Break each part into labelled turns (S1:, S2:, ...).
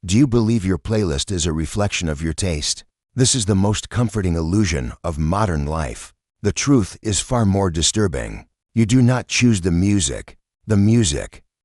S1: Do you believe your playlist is a reflection of your taste? This is the most comforting illusion of modern life. The truth is far more disturbing. You do not choose the music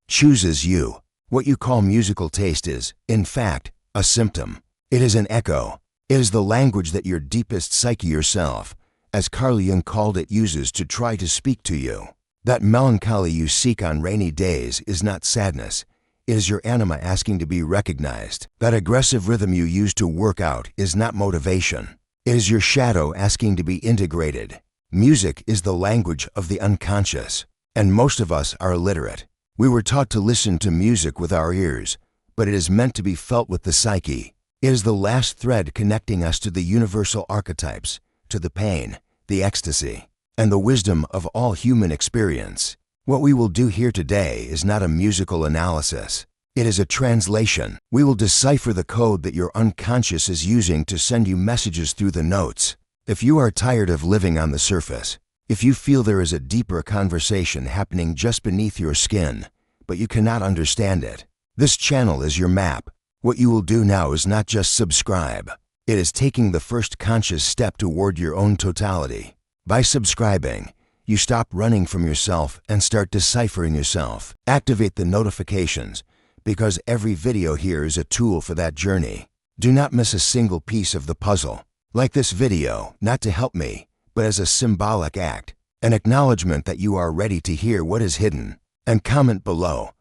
S1: chooses you. What you call musical taste is, in fact, a symptom. It is an echo. It is the language that your deepest psyche yourself, as Carl Jung called it, uses to try to speak to you. That melancholy you seek on rainy days is not sadness. It is your anima asking to be recognized. That aggressive rhythm you use to work out is not motivation. It is your shadow asking to be integrated. Music is the language of the unconscious, and most of us are illiterate. We were taught to listen to music with our ears, but it is meant to be felt with the psyche. It is the last thread connecting us to the universal archetypes, to the pain, the ecstasy, and the wisdom of all human experience. What we will do here today is not a musical analysis. It is a translation. We will decipher the code that your unconscious is using to send you messages through the notes. If you are tired of living on the surface, if you feel there is a deeper conversation happening just beneath your skin, but you cannot understand it, this channel is your map. What you will do now is not just subscribe. It is taking the first conscious step toward your own totality. By subscribing, you stop running from yourself and start deciphering yourself. Activate the notifications, because every video here is a tool for that journey. Do not miss a single piece of the puzzle. Like this video, not to help me, but as a symbolic act, an acknowledgement that you are ready to hear what is hidden. And comment below,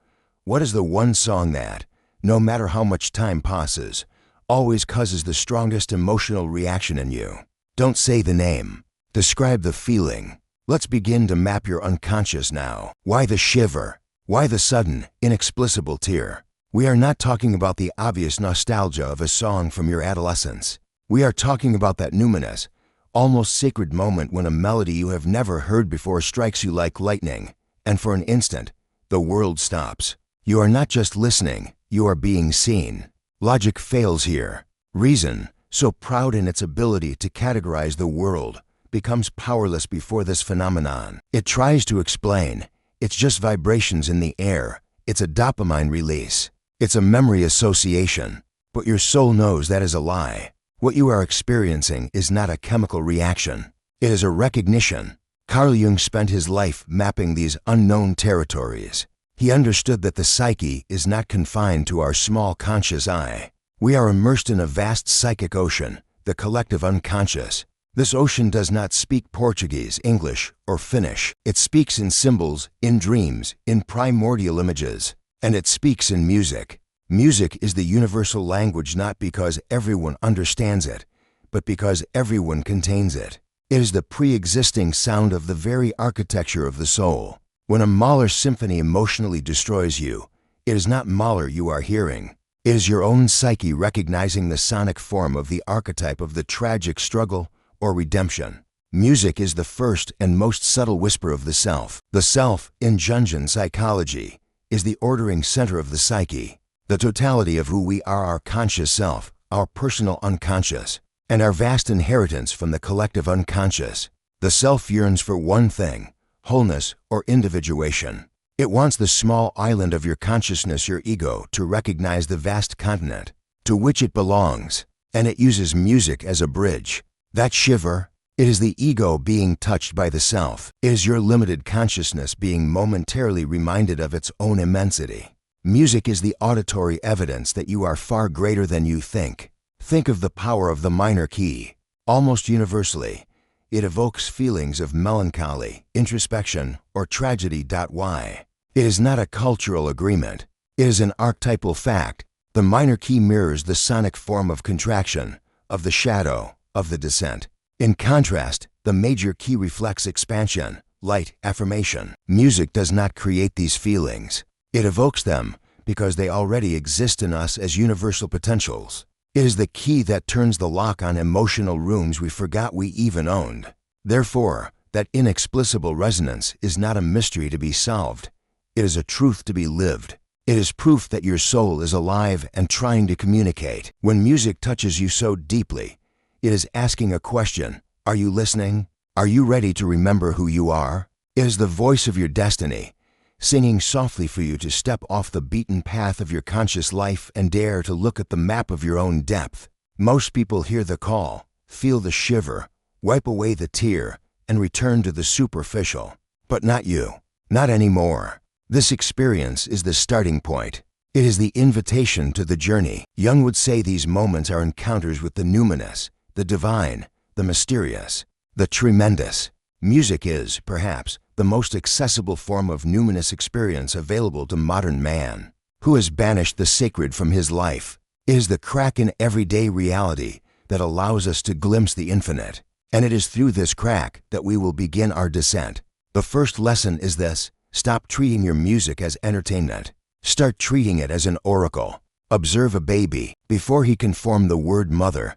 S1: what is the one song that, no matter how much time passes, always causes the strongest emotional reaction in you? Don't say the name. Describe the feeling. Let's begin to map your unconscious now. Why the shiver? Why the sudden, inexplicable tear? We are not talking about the obvious nostalgia of a song from your adolescence. We are talking about that numinous, almost sacred moment when a melody you have never heard before strikes you like lightning, and for an instant, the world stops. You are not just listening, you are being seen. Logic fails here. Reason, so proud in its ability to categorize the world, becomes powerless before this phenomenon. It tries to explain. It's just vibrations in the air. It's a dopamine release. It's a memory association. But your soul knows that is a lie. What you are experiencing is not a chemical reaction. It is a recognition. Carl Jung spent his life mapping these unknown territories. He understood that the psyche is not confined to our small conscious eye. We are immersed in a vast psychic ocean, the collective unconscious. This ocean does not speak Portuguese, English, or Finnish. It speaks in symbols, in dreams, in primordial images, and it speaks in music. Music is the universal language not because everyone understands it, but because everyone contains it. It is the pre-existing sound of the very architecture of the soul. When a Mahler symphony emotionally destroys you, it is not Mahler you are hearing. It is your own psyche recognizing the sonic form of the archetype of the tragic struggle or redemption. Music is the first and most subtle whisper of the self. The self, in Jungian psychology, is the ordering center of the psyche. The totality of who we are, our conscious self, our personal unconscious, and our vast inheritance from the collective unconscious. The self yearns for one thing, wholeness or individuation. It wants the small island of your consciousness, your ego, to recognize the vast continent to which it belongs, and it uses music as a bridge. That shiver, it is the ego being touched by the self. It is your limited consciousness being momentarily reminded of its own immensity. Music is the auditory evidence that you are far greater than you think. Think of the power of the minor key. Almost universally, it evokes feelings of melancholy, introspection, or tragedy. Why? It is not a cultural agreement. It is an archetypal fact. The minor key mirrors the sonic form of contraction, of the shadow, of the descent. In contrast, the major key reflects expansion, light, affirmation. Music does not create these feelings. It evokes them because they already exist in us as universal potentials. It is the key that turns the lock on emotional rooms we forgot we even owned. Therefore, that inexplicable resonance is not a mystery to be solved. It is a truth to be lived. It is proof that your soul is alive and trying to communicate. When music touches you so deeply, it is asking a question. Are you listening? Are you ready to remember who you are? It is the voice of your destiny, singing softly for you to step off the beaten path of your conscious life and dare to look at the map of your own depth. Most people hear the call, feel the shiver, wipe away the tear, and return to the superficial. But not you. Not anymore. This experience is the starting point. It is the invitation to the journey. Jung would say these moments are encounters with the numinous, the divine, the mysterious, the tremendous. Music is, perhaps, the most accessible form of numinous experience available to modern man, who has banished the sacred from his life. It is the crack in everyday reality that allows us to glimpse the infinite, and it is through this crack that we will begin our descent. The first lesson is this: stop treating your music as entertainment. Start treating it as an oracle. Observe a baby. Before he can form the word mother,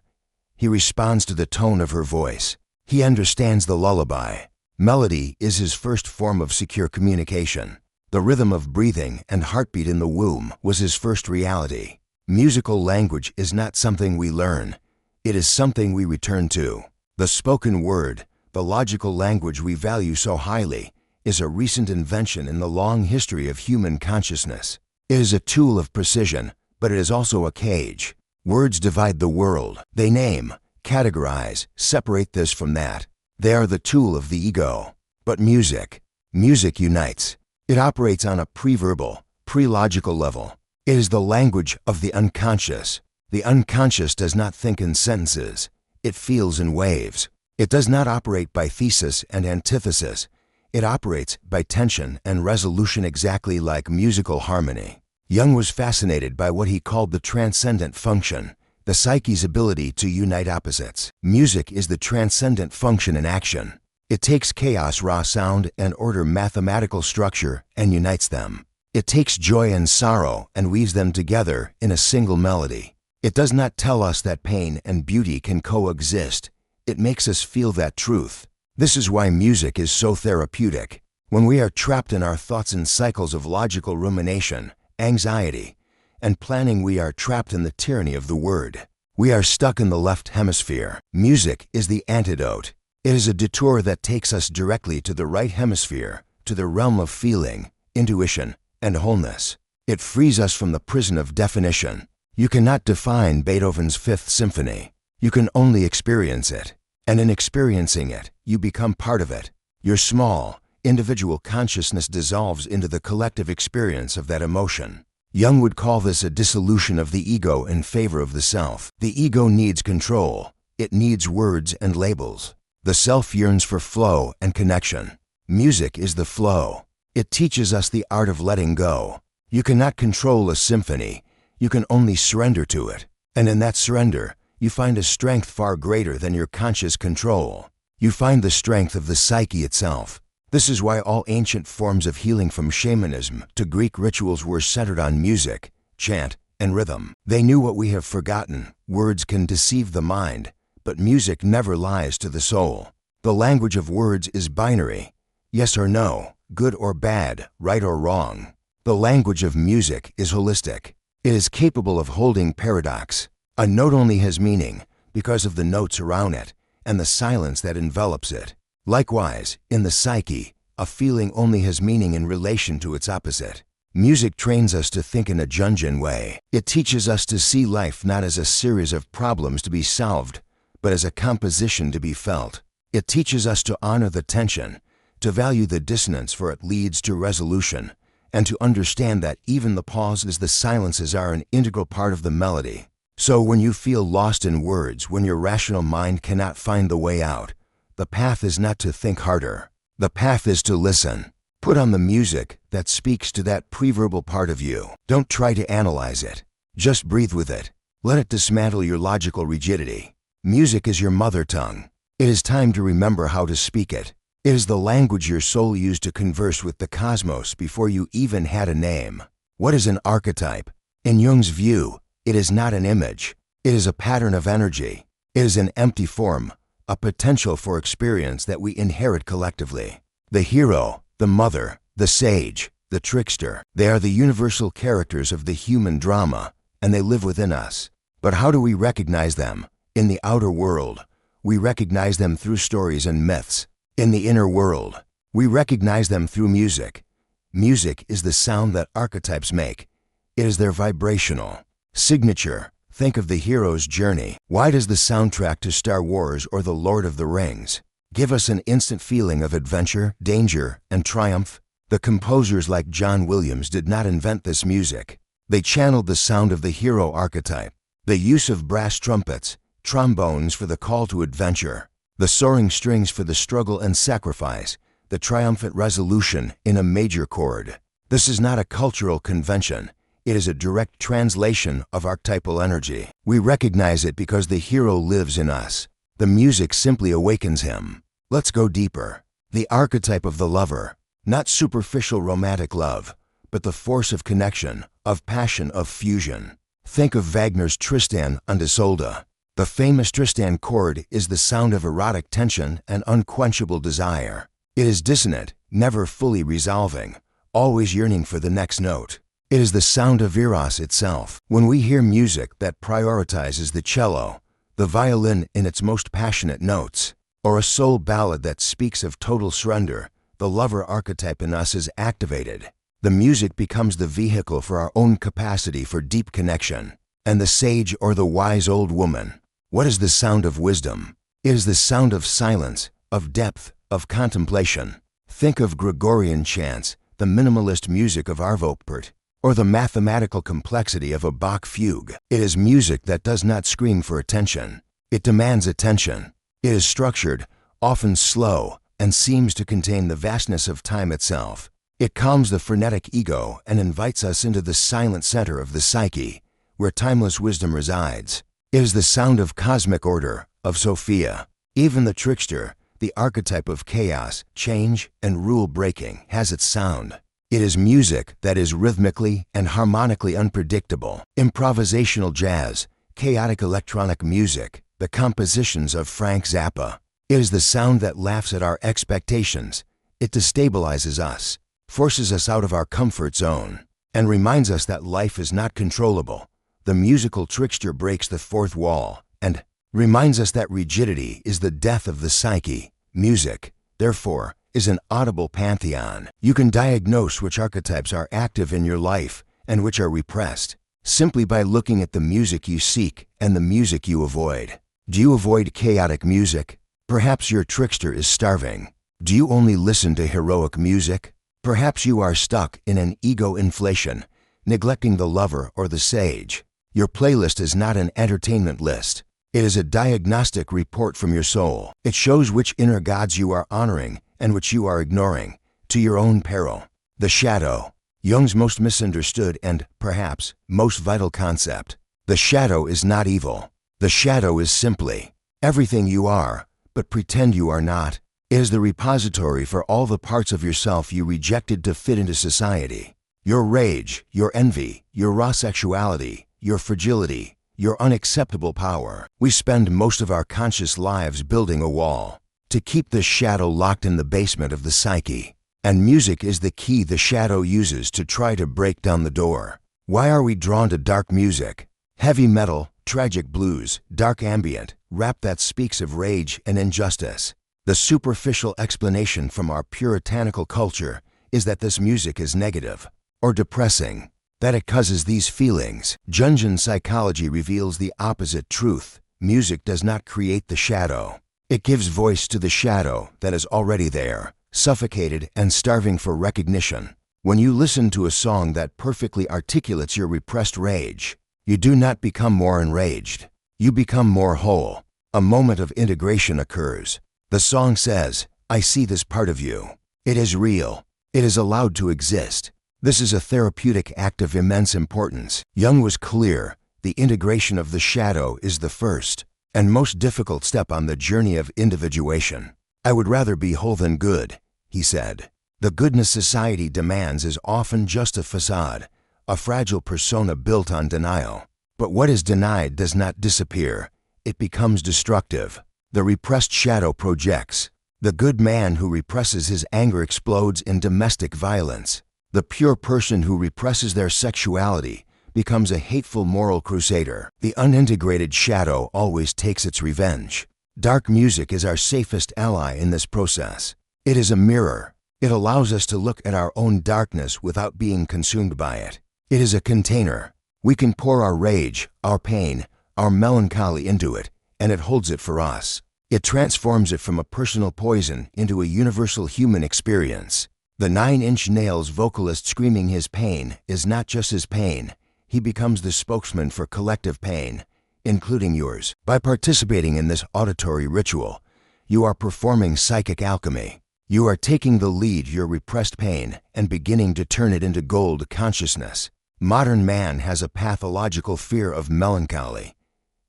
S1: he responds to the tone of her voice. He understands the lullaby. Melody is his first form of secure communication. The rhythm of breathing and heartbeat in the womb was his first reality. Musical language is not something we learn. It is something we return to. The spoken word, the logical language we value so highly, is a recent invention in the long history of human consciousness. It is a tool of precision, but it is also a cage. Words divide the world. They name, categorize, separate this from that. They are the tool of the ego. But music unites. It operates on a pre-verbal, pre-logical level. It is the language of the unconscious. The unconscious does not think in sentences. It feels in waves. It does not operate by thesis and antithesis. It operates by tension and resolution, exactly like musical harmony. Jung was fascinated by what he called the transcendent function, the psyche's ability to unite opposites. Music is the transcendent function in action. It takes chaos, raw sound, and order, mathematical structure, and unites them. It takes joy and sorrow and weaves them together in a single melody. It does not tell us that pain and beauty can coexist. It makes us feel that truth. This is why music is so therapeutic. When we are trapped in our thoughts and cycles of logical rumination, anxiety, and planning, we are trapped in the tyranny of the word. We are stuck in the left hemisphere. Music is the antidote. It is a detour that takes us directly to the right hemisphere, to the realm of feeling, intuition, and wholeness. It frees us from the prison of definition. You cannot define Beethoven's Fifth Symphony. You can only experience it. And in experiencing it, you become part of it. Your small, individual consciousness dissolves into the collective experience of that emotion. Jung would call this a dissolution of the ego in favor of the self. The ego needs control. It needs words and labels. The self yearns for flow and connection. Music is the flow. It teaches us the art of letting go. You cannot control a symphony. You can only surrender to it. And in that surrender, you find a strength far greater than your conscious control. You find the strength of the psyche itself. This is why all ancient forms of healing, from shamanism to Greek rituals, were centered on music, chant, and rhythm. They knew what we have forgotten. Words can deceive the mind, but music never lies to the soul. The language of words is binary. Yes or no, good or bad, right or wrong. The language of music is holistic. It is capable of holding paradox. A note only has meaning because of the notes around it and the silence that envelops it. Likewise, in the psyche, a feeling only has meaning in relation to its opposite. Music trains us to think in a Jungian way. It teaches us to see life not as a series of problems to be solved, but as a composition to be felt. It teaches us to honor the tension, to value the dissonance, for it leads to resolution, and to understand that even the pauses, the silences, are an integral part of the melody. So when you feel lost in words, when your rational mind cannot find the way out, the path is not to think harder. The path is to listen. Put on the music that speaks to that pre-verbal part of you. Don't try to analyze it. Just breathe with it. Let it dismantle your logical rigidity. Music is your mother tongue. It is time to remember how to speak it. It is the language your soul used to converse with the cosmos before you even had a name. What is an archetype? In Jung's view, it is not an image. It is a pattern of energy. It is an empty form, a potential for experience that we inherit collectively. The hero, the mother, the sage, the trickster, they are the universal characters of the human drama, and they live within us. But how do we recognize them? In the outer world, we recognize them through stories and myths. In the inner world, we recognize them through music. Music is the sound that archetypes make. It is their vibrational signature. Think of the hero's journey. Why does the soundtrack to Star Wars or The Lord of the Rings give us an instant feeling of adventure, danger, and triumph? The composers like John Williams did not invent this music. They channeled the sound of the hero archetype. The use of brass trumpets, trombones for the call to adventure, the soaring strings for the struggle and sacrifice, the triumphant resolution in a major chord. This is not a cultural convention. It is a direct translation of archetypal energy. We recognize it because the hero lives in us. The music simply awakens him. Let's go deeper. The archetype of the lover, not superficial romantic love, but the force of connection, of passion, of fusion. Think of Wagner's Tristan und Isolde. The famous Tristan chord is the sound of erotic tension and unquenchable desire. It is dissonant, never fully resolving, always yearning for the next note. It is the sound of Eros itself. When we hear music that prioritizes the cello, the violin in its most passionate notes, or a soul ballad that speaks of total surrender, the lover archetype in us is activated. The music becomes the vehicle for our own capacity for deep connection. And the sage or the wise old woman, what is the sound of wisdom? It is the sound of silence, of depth, of contemplation. Think of Gregorian chants, the minimalist music of Arvo Pärt, or the mathematical complexity of a Bach fugue. It is music that does not scream for attention. It demands attention. It is structured, often slow, and seems to contain the vastness of time itself. It calms the frenetic ego and invites us into the silent center of the psyche, where timeless wisdom resides. It is the sound of cosmic order, of Sophia. Even the trickster, the archetype of chaos, change, and rule-breaking, has its sound. It is music that is rhythmically and harmonically unpredictable. Improvisational jazz, chaotic electronic music, the compositions of Frank Zappa. It is the sound that laughs at our expectations. It destabilizes us, forces us out of our comfort zone, and reminds us that life is not controllable. The musical trickster breaks the fourth wall and reminds us that rigidity is the death of the psyche. Music, therefore, is an audible pantheon. You can diagnose which archetypes are active in your life and which are repressed simply by looking at the music you seek and the music you avoid. Do you avoid chaotic music? Perhaps your trickster is starving. Do you only listen to heroic music? Perhaps you are stuck in an ego inflation, neglecting the lover or the sage. Your playlist is not an entertainment list. It is a diagnostic report from your soul. It shows which inner gods you are honoring and which you are ignoring, to your own peril. The shadow, Jung's most misunderstood and, perhaps, most vital concept. The shadow is not evil. The shadow is simply everything you are, but pretend you are not. It is the repository for all the parts of yourself you rejected to fit into society. Your rage, your envy, your raw sexuality, your fragility, your unacceptable power. We spend most of our conscious lives building a wall to keep the shadow locked in the basement of the psyche. And music is the key the shadow uses to try to break down the door. Why are we drawn to dark music? Heavy metal, tragic blues, dark ambient, rap that speaks of rage and injustice. The superficial explanation from our puritanical culture is that this music is negative or depressing, that it causes these feelings. Jungian psychology reveals the opposite truth. Music does not create the shadow. It gives voice to the shadow that is already there, suffocated and starving for recognition. When you listen to a song that perfectly articulates your repressed rage, you do not become more enraged. You become more whole. A moment of integration occurs. The song says, "I see this part of you." It is real. It is allowed to exist. This is a therapeutic act of immense importance. Jung was clear. The integration of the shadow is the first and most difficult step on the journey of individuation. "I would rather be whole than good," he said. The goodness society demands is often just a facade, a fragile persona built on denial. But what is denied does not disappear. It becomes destructive. The repressed shadow projects. The good man who represses his anger explodes in domestic violence. The pure person who represses their sexuality becomes a hateful moral crusader. The unintegrated shadow always takes its revenge. Dark music is our safest ally in this process. It is a mirror. It allows us to look at our own darkness without being consumed by it. It is a container. We can pour our rage, our pain, our melancholy into it, and it holds it for us. It transforms it from a personal poison into a universal human experience. The 9-Inch Nails vocalist screaming his pain is not just his pain. He becomes the spokesman for collective pain, including yours. By participating in this auditory ritual, you are performing psychic alchemy. You are taking the lead your repressed pain and beginning to turn it into gold consciousness. Modern man has a pathological fear of melancholy.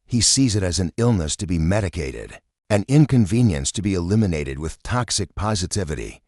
S1: He sees it as an illness to be medicated, an inconvenience to be eliminated with toxic positivity.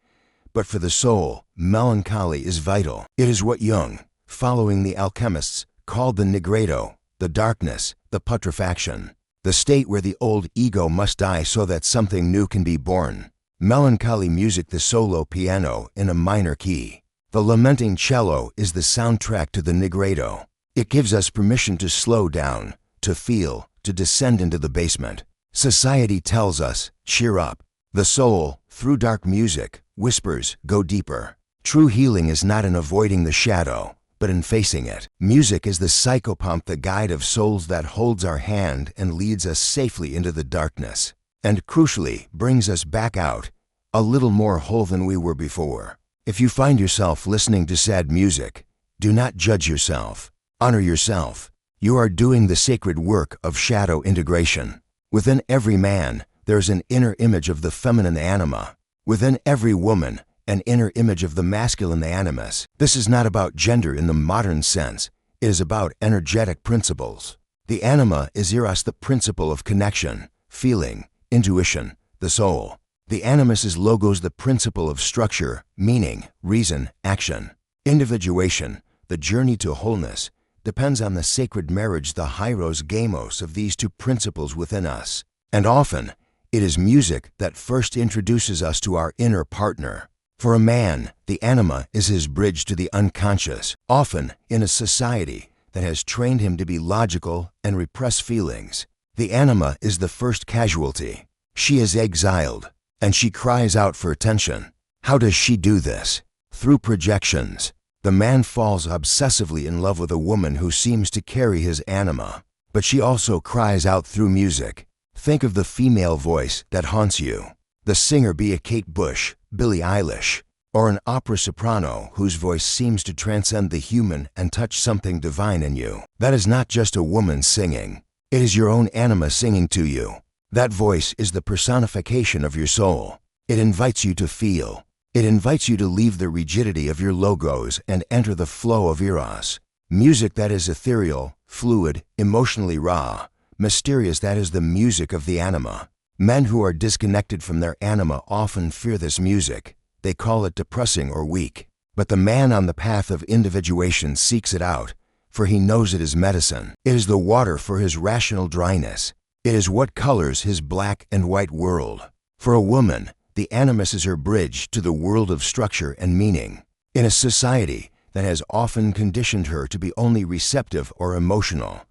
S1: But for the soul, melancholy is vital. It is what Jung, following the alchemists, called the nigredo, the darkness, the putrefaction, the state where the old ego must die so that something new can be born. Melancholy music, the solo piano in a minor key. The lamenting cello is the soundtrack to the nigredo. It gives us permission to slow down, to feel, to descend into the basement. Society tells us, cheer up. The soul, through dark music, whispers, go deeper. True healing is not in avoiding the shadow, but in facing it. Music is the psychopomp, the guide of souls that holds our hand and leads us safely into the darkness. And crucially, brings us back out, a little more whole than we were before. If you find yourself listening to sad music, do not judge yourself. Honor yourself. You are doing the sacred work of shadow integration. Within every man, there's an inner image of the feminine anima. Within every woman, an inner image of the masculine animus. This is not about gender in the modern sense. It is about energetic principles. The anima is eros, the principle of connection, feeling, intuition, the soul. The animus is logos, the principle of structure, meaning, reason, action. Individuation, the journey to wholeness, depends on the sacred marriage, the hieros gamos of these two principles within us. And often, it is music that first introduces us to our inner partner. For a man, the anima is his bridge to the unconscious, often in a society that has trained him to be logical and repress feelings. The anima is the first casualty. She is exiled, and she cries out for attention. How does she do this? Through projections. The man falls obsessively in love with a woman who seems to carry his anima, but she also cries out through music. Think of the female voice that haunts you. The singer, be a Kate Bush, Billie Eilish, or an opera soprano whose voice seems to transcend the human and touch something divine in you. That is not just a woman singing. It is your own anima singing to you. That voice is the personification of your soul. It invites you to feel. It invites you to leave the rigidity of your logos and enter the flow of eros. Music that is ethereal, fluid, emotionally raw, mysterious, that is the music of the anima. Men who are disconnected from their anima often fear this music. They call it depressing or weak. But the man on the path of individuation seeks it out, for he knows it is medicine. It is the water for his rational dryness. It is what colors his black and white world. For a woman, the animus is her bridge to the world of structure and meaning. In a society that has often conditioned her to be only receptive or emotional,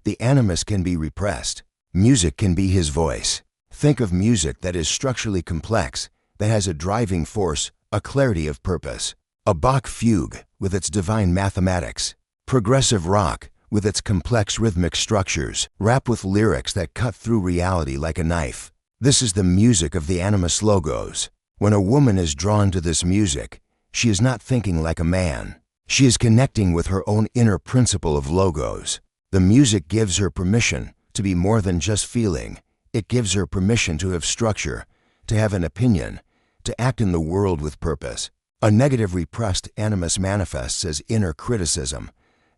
S1: the animus can be repressed. Music can be his voice. Think of music that is structurally complex, that has a driving force, a clarity of purpose. A Bach fugue with its divine mathematics. Progressive rock with its complex rhythmic structures. Rap with lyrics that cut through reality like a knife. This is the music of the animus logos. When a woman is drawn to this music, she is not thinking like a man. She is connecting with her own inner principle of logos. The music gives her permission to be more than just feeling. It gives her permission to have structure, to have an opinion, to act in the world with purpose. A negative repressed animus manifests as inner criticism,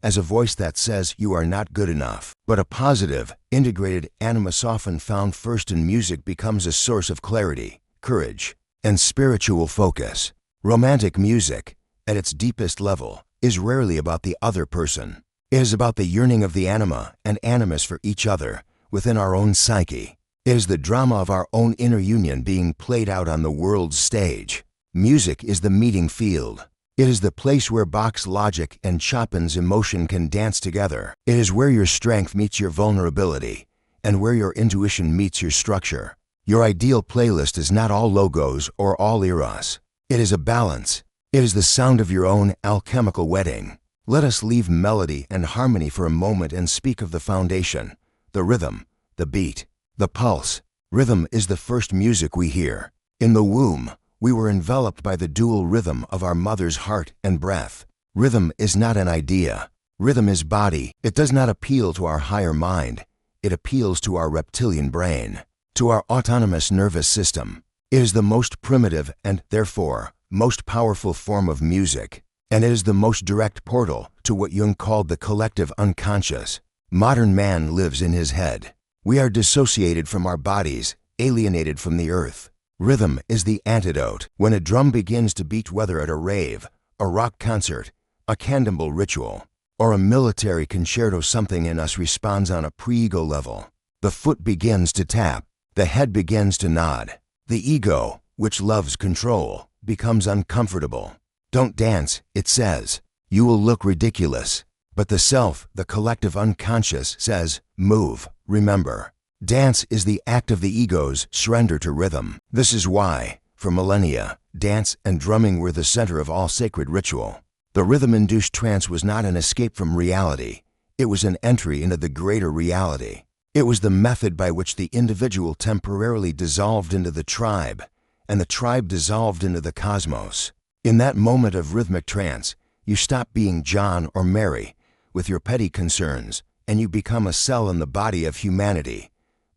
S1: as a voice that says you are not good enough. But a positive, integrated animus, often found first in music, becomes a source of clarity, courage, and spiritual focus. Romantic music, at its deepest level, is rarely about the other person. It is about the yearning of the anima and animus for each other within our own psyche. It is the drama of our own inner union being played out on the world's stage. Music is the meeting field. It is the place where Bach's logic and Chopin's emotion can dance together. It is where your strength meets your vulnerability, and where your intuition meets your structure. Your ideal playlist is not all logos or all eros. It is a balance. It is the sound of your own alchemical wedding. Let us leave melody and harmony for a moment and speak of the foundation, the rhythm, the beat, the pulse. Rhythm is the first music we hear. In the womb, we were enveloped by the dual rhythm of our mother's heart and breath. Rhythm is not an idea. Rhythm is body. It does not appeal to our higher mind. It appeals to our reptilian brain, to our autonomous nervous system. It is the most primitive and, therefore, most powerful form of music, and it is the most direct portal to what Jung called the collective unconscious. Modern man lives in his head. We are dissociated from our bodies, alienated from the earth. Rhythm is the antidote. When a drum begins to beat, whether at a rave, a rock concert, a cannibal ritual, or a military concerto, something in us responds on a pre-ego level. The foot begins to tap, the head begins to nod. The ego, which loves control, becomes uncomfortable. Don't dance, it says. You will look ridiculous. But the self, the collective unconscious, says, move, remember. Dance is the act of the ego's surrender to rhythm. This is why, for millennia, dance and drumming were the center of all sacred ritual. The rhythm-induced trance was not an escape from reality. It was an entry into the greater reality. It was the method by which the individual temporarily dissolved into the tribe, and the tribe dissolved into the cosmos. In that moment of rhythmic trance, you stop being John or Mary with your petty concerns, and you become a cell in the body of humanity,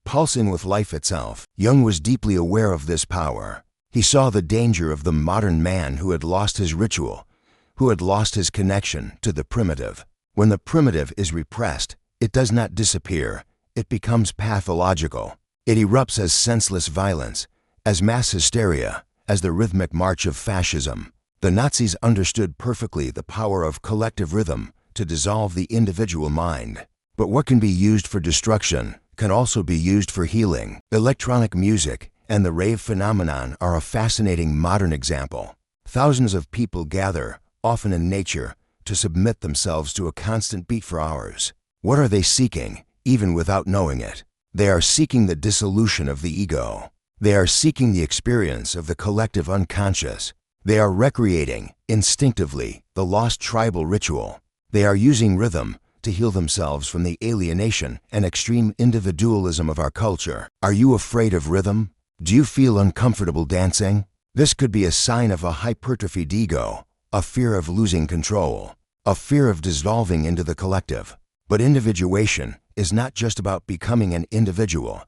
S1: pulsing with life itself. Jung was deeply aware of this power. He saw the danger of the modern man who had lost his ritual, who had lost his connection to the primitive. When the primitive is repressed, it does not disappear. It becomes pathological. It erupts as senseless violence, as mass hysteria, as the rhythmic march of fascism. The Nazis understood perfectly the power of collective rhythm to dissolve the individual mind. But what can be used for destruction can also be used for healing. Electronic music and the rave phenomenon are a fascinating modern example. Thousands of people gather, often in nature, to submit themselves to a constant beat for hours. What are they seeking? Even without knowing it, they are seeking the dissolution of the ego. They are seeking the experience of the collective unconscious. They are recreating, instinctively, the lost tribal ritual. They are using rhythm to heal themselves from the alienation and extreme individualism of our culture. Are you afraid of rhythm? Do you feel uncomfortable dancing? This could be a sign of a hypertrophied ego, a fear of losing control, a fear of dissolving into the collective. But individuation is not just about becoming an individual.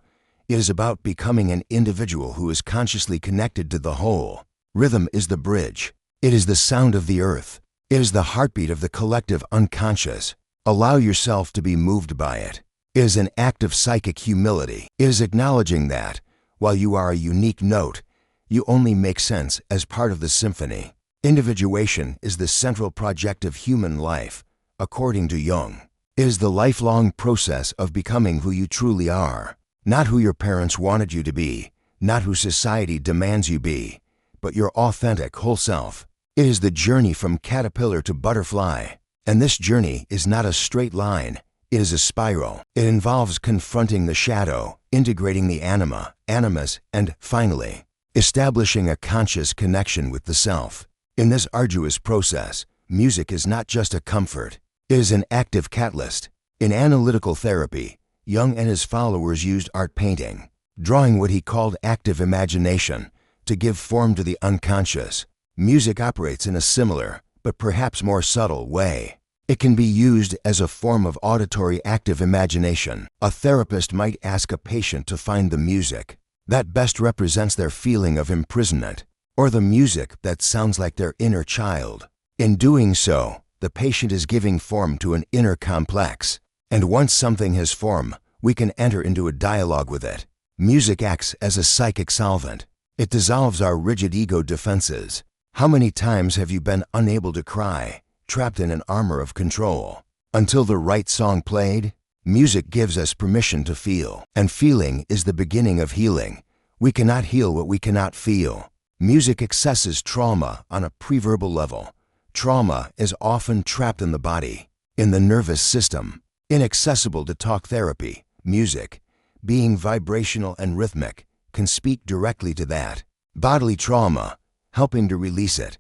S1: It is about becoming an individual who is consciously connected to the whole. Rhythm is the bridge. It is the sound of the earth. It is the heartbeat of the collective unconscious. Allow yourself to be moved by it. It is an act of psychic humility. It is acknowledging that, while you are a unique note, you only make sense as part of the symphony. Individuation is the central project of human life, according to Jung. It is the lifelong process of becoming who you truly are, not who your parents wanted you to be, not who society demands you be, but your authentic whole self. It is the journey from caterpillar to butterfly, and this journey is not a straight line, it is a spiral. It involves confronting the shadow, integrating the anima, animus, and, finally, establishing a conscious connection with the self. In this arduous process, music is not just a comfort. It is an active catalyst. In analytical therapy, Jung and his followers used art painting, drawing what he called active imagination, to give form to the unconscious. Music operates in a similar, but perhaps more subtle way. It can be used as a form of auditory active imagination. A therapist might ask a patient to find the music that best represents their feeling of imprisonment, or the music that sounds like their inner child. In doing so, the patient is giving form to an inner complex, and once something has form, we can enter into a dialogue with it. Music acts as a psychic solvent. It dissolves our rigid ego defenses. How many times have you been unable to cry, trapped in an armor of control? Until the right song played, music gives us permission to feel, and feeling is the beginning of healing. We cannot heal what we cannot feel. Music accesses trauma on a preverbal level. Trauma is often trapped in the body, in the nervous system, inaccessible to talk therapy. Music, being vibrational and rhythmic, can speak directly to that. Bodily trauma, helping to release it.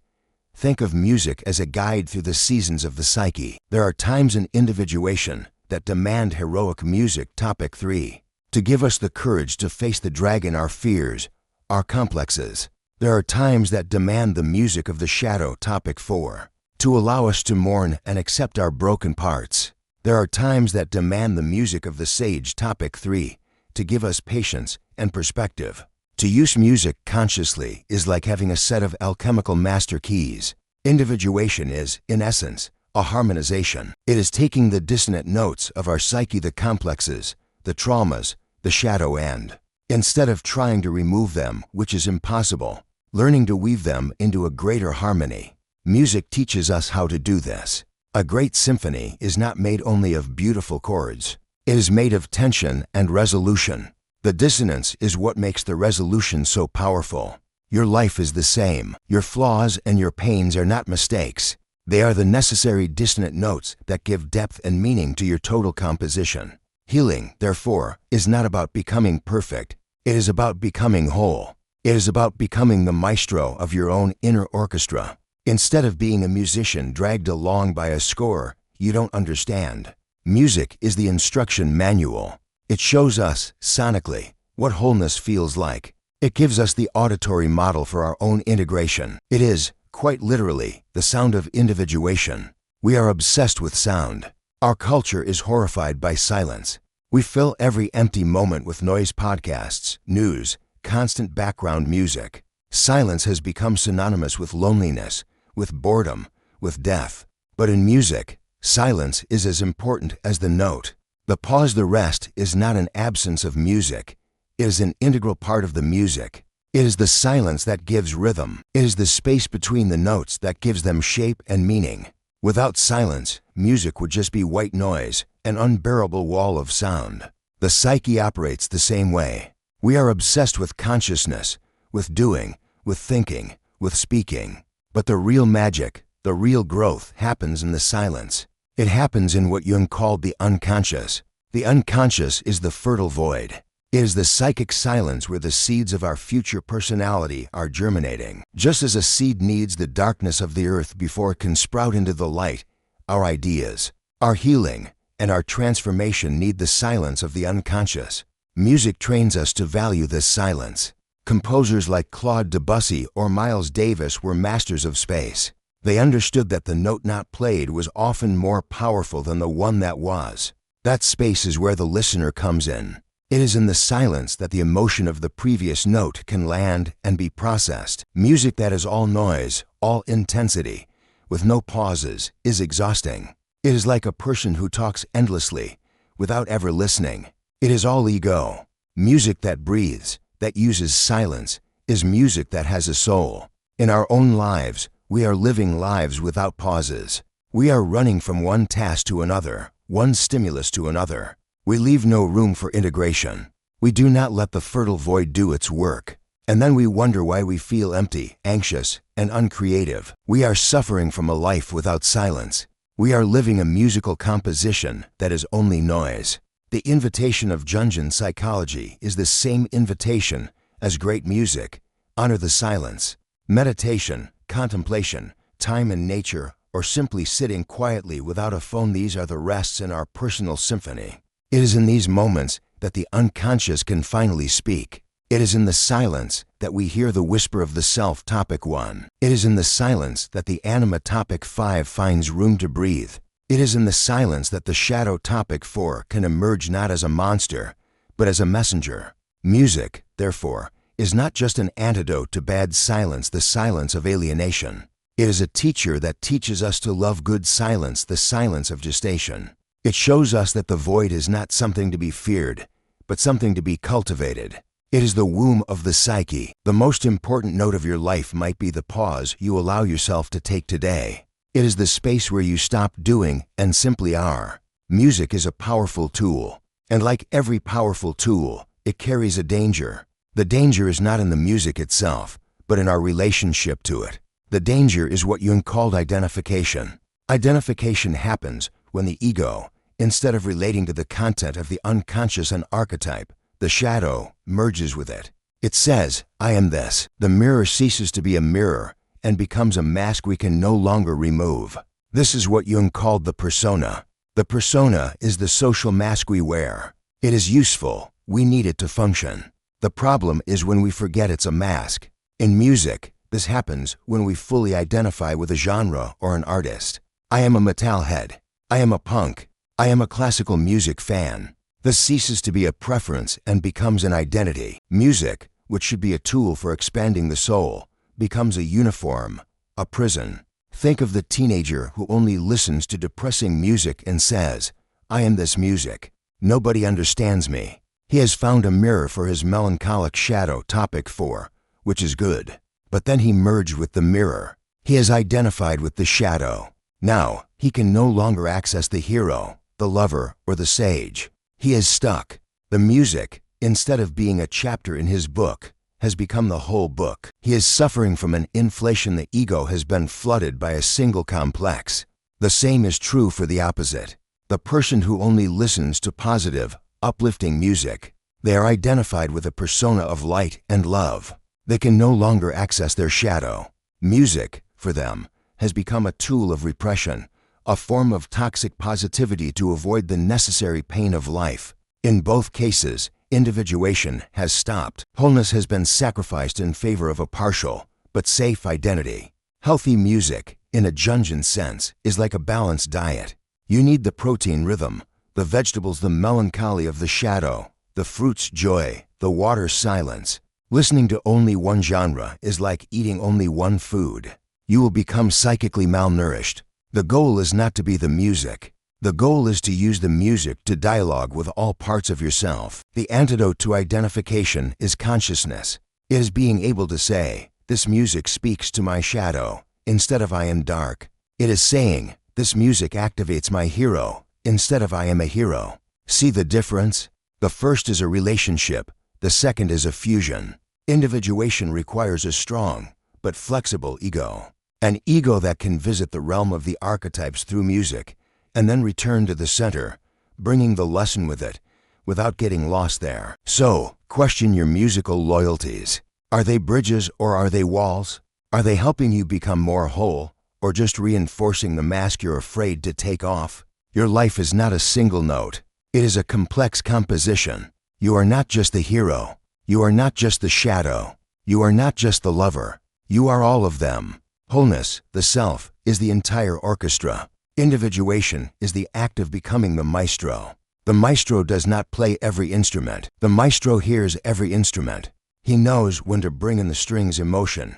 S1: Think of music as a guide through the seasons of the psyche. There are times in individuation that demand heroic music. Topic 3. To give us the courage to face the dragon, our fears, our complexes. There are times that demand the music of the shadow. Topic 4. To allow us to mourn and accept our broken parts. There are times that demand the music of the sage. Topic 3. To give us patience and perspective. To use music consciously is like having a set of alchemical master keys. Individuation is, in essence, a harmonization. It is taking the dissonant notes of our psyche, the complexes, the traumas, the shadow, and, instead of trying to remove them, which is impossible, learning to weave them into a greater harmony. Music teaches us how to do this. A great symphony is not made only of beautiful chords. It is made of tension and resolution. The dissonance is what makes the resolution so powerful. Your life is the same. Your flaws and your pains are not mistakes. They are the necessary dissonant notes that give depth and meaning to your total composition. Healing, therefore, is not about becoming perfect. It is about becoming whole. It is about becoming the maestro of your own inner orchestra. Instead of being a musician dragged along by a score you don't understand, music is the instruction manual. It shows us, sonically, what wholeness feels like. It gives us the auditory model for our own integration. It is, quite literally, the sound of individuation. We are obsessed with sound. Our culture is horrified by silence. We fill every empty moment with noise, podcasts, news, constant background music. Silence has become synonymous with loneliness, with boredom, with death. But in music, silence is as important as the note. The pause, the rest, is not an absence of music. It is an integral part of the music. It is the silence that gives rhythm. It is the space between the notes that gives them shape and meaning. Without silence, music would just be white noise, an unbearable wall of sound. The psyche operates the same way. We are obsessed with consciousness, with doing, with thinking, with speaking. But the real magic, the real growth happens in the silence. It happens in what Jung called the unconscious. The unconscious is the fertile void. It is the psychic silence where the seeds of our future personality are germinating. Just as a seed needs the darkness of the earth before it can sprout into the light, our ideas, our healing, and our transformation need the silence of the unconscious. Music trains us to value this silence. Composers like Claude Debussy or Miles Davis were masters of space. They understood that the note not played was often more powerful than the one that was. That space is where the listener comes in. It is in the silence that the emotion of the previous note can land and be processed. Music that is all noise, all intensity, with no pauses, is exhausting. It is like a person who talks endlessly, without ever listening. It is all ego. Music that breathes, that uses silence, is music that has a soul. In our own lives, we are living lives without pauses. We are running from one task to another, one stimulus to another. We leave no room for integration. We do not let the fertile void do its work. And then we wonder why we feel empty, anxious, and uncreative. We are suffering from a life without silence. We are living a musical composition that is only noise. The invitation of Jungian psychology is the same invitation as great music. Honor the silence. Meditation, contemplation, time in nature, or simply sitting quietly without a phone, these are the rests in our personal symphony. It is in these moments that the unconscious can finally speak. It is in the silence that we hear the whisper of the self. Topic 1. It is in the silence that the anima. Topic 5 finds room to breathe. It is in the silence that the shadow. Topic 4 can emerge not as a monster, but as a messenger. Music, therefore, is not just an antidote to bad silence, the silence of alienation. It is a teacher that teaches us to love good silence, the silence of gestation. It shows us that the void is not something to be feared, but something to be cultivated. It is the womb of the psyche. The most important note of your life might be the pause you allow yourself to take today. It is the space where you stop doing and simply are. Music is a powerful tool, and like every powerful tool, it carries a danger. The danger is not in the music itself, but in our relationship to it. The danger is what Jung called identification. Identification happens when the ego, instead of relating to the content of the unconscious and archetype, the shadow, merges with it. It says, I am this. The mirror ceases to be a mirror and becomes a mask we can no longer remove. This is what Jung called the persona. The persona is the social mask we wear. It is useful. We need it to function. The problem is when we forget it's a mask. In music, this happens when we fully identify with a genre or an artist. I am a metalhead. I am a punk. I am a classical music fan. This ceases to be a preference and becomes an identity. Music, which should be a tool for expanding the soul, becomes a uniform, a prison. Think of the teenager who only listens to depressing music and says, I am this music. Nobody understands me. He has found a mirror for his melancholic shadow topic 4, which is good. But then he merged with the mirror. He has identified with the shadow. Now, he can no longer access the hero, the lover, or the sage. He is stuck. The music, instead of being a chapter in his book, has become the whole book. He is suffering from an inflation. The ego has been flooded by a single complex. The same is true for the opposite. The person who only listens to positive, uplifting music. They are identified with a persona of light and love. They can no longer access their shadow. Music, for them, has become a tool of repression, a form of toxic positivity to avoid the necessary pain of life. In both cases, individuation has stopped. Wholeness has been sacrificed in favor of a partial, but safe identity. Healthy music, in a JUNG'S sense, is like a balanced diet. You need the protein rhythm, the vegetables the melancholy of the shadow, the fruits joy, the water silence. Listening to only one genre is like eating only one food. You will become psychically malnourished. The goal is not to be the music. The goal is to use the music to dialogue with all parts of yourself. The antidote to identification is consciousness. It is being able to say, this music speaks to my shadow, instead of I am dark. It is saying, this music activates my hero, instead of I am a hero. See the difference? The first is a relationship. The second is a fusion. Individuation requires a strong, but flexible ego. An ego that can visit the realm of the archetypes through music, and then return to the center, bringing the lesson with it, without getting lost there. So, question your musical loyalties. Are they bridges or are they walls? Are they helping you become more whole, or just reinforcing the mask you're afraid to take off? Your life is not a single note. It is a complex composition. You are not just the hero. You are not just the shadow. You are not just the lover. You are all of them. Wholeness, the self, is the entire orchestra. Individuation is the act of becoming the maestro. The maestro does not play every instrument. The maestro hears every instrument. He knows when to bring in the strings emotion,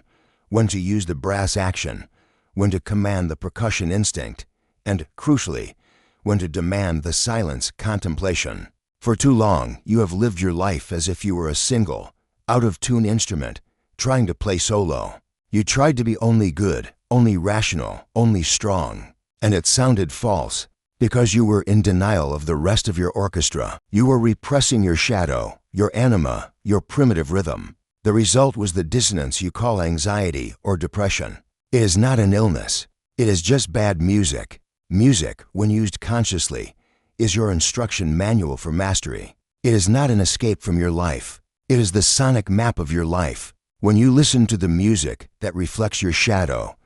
S1: when to use the brass action, when to command the percussion instinct, and, crucially, when to demand the silence contemplation. For too long, you have lived your life as if you were a single, out-of-tune instrument, trying to play solo. You tried to be only good, only rational, only strong. And it sounded false, because you were in denial of the rest of your orchestra. You were repressing your shadow, your anima, your primitive rhythm. The result was the dissonance you call anxiety or depression. It is not an illness. It is just bad music. Music, when used consciously, is your instruction manual for mastery. It is not an escape from your life. It is the sonic map of your life. When you listen to the music that reflects your shadow,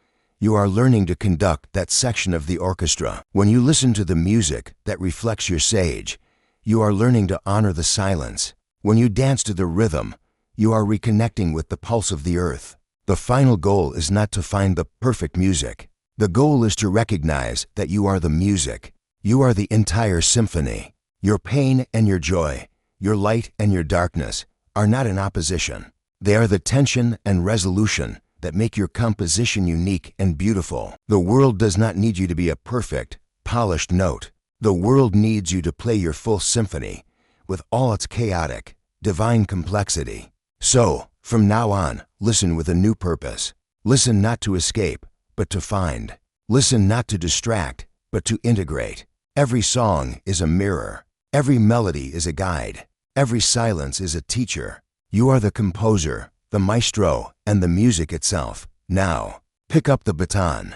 S1: you are learning to conduct that section of the orchestra. When you listen to the music that reflects your sage, you are learning to honor the silence. When you dance to the rhythm, you are reconnecting with the pulse of the earth. The final goal is not to find the perfect music. The goal is to recognize that you are the music. You are the entire symphony. Your pain and your joy, your light and your darkness, are not in opposition. They are the tension and resolution that make your composition unique and beautiful. The world does not need you to be a perfect, polished note. The world needs you to play your full symphony with all its chaotic, divine complexity. So, from now on, listen with a new purpose. Listen not to escape, but to find. Listen not to distract, but to integrate. Every song is a mirror. Every melody is a guide. Every silence is a teacher. You are the composer, the maestro, and the music itself. Now, pick up the baton.